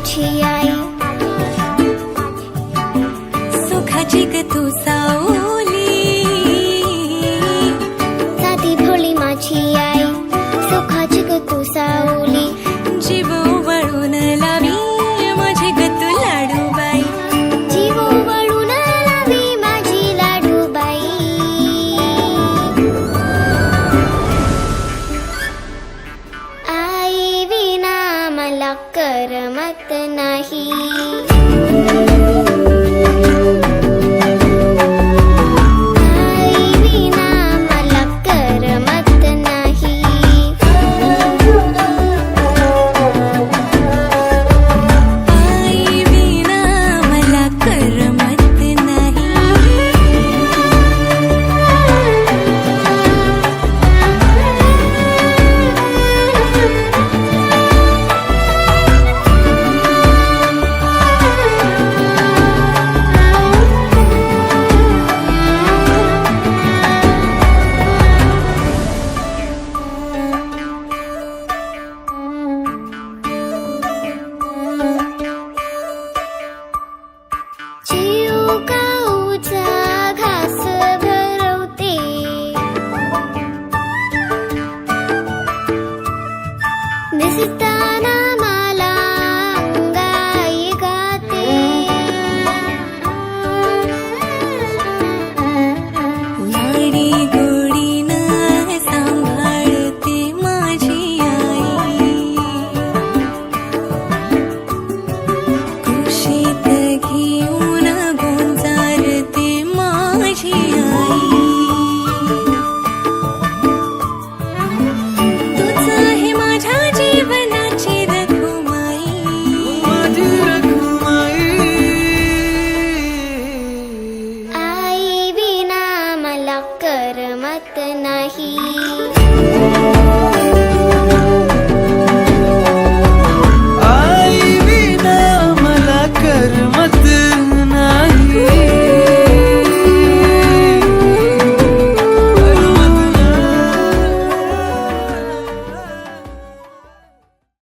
माझी आई, सुखाची ग तू सावली, साधी भोळी माझी आई, सुखाची ग तू सावली, जीव वळून लावी माझी ग तू लाडूबाई, जीव वळून लावी माझी लाडूबाई. आई विना मला करमत नाही, आई विना मला करमत नाही, आई विना मला करमत नाही. चिवकाऊचा घास भरवते, दिसताना मला अंगाई गाते, लाडी गोडीनं सांभाळते माझी आई, कुशीत घेऊन गोंजारते माझी आई. तूच आहे माझ्या जीवनाची रखुमाई, आई विना मला करमत नाही.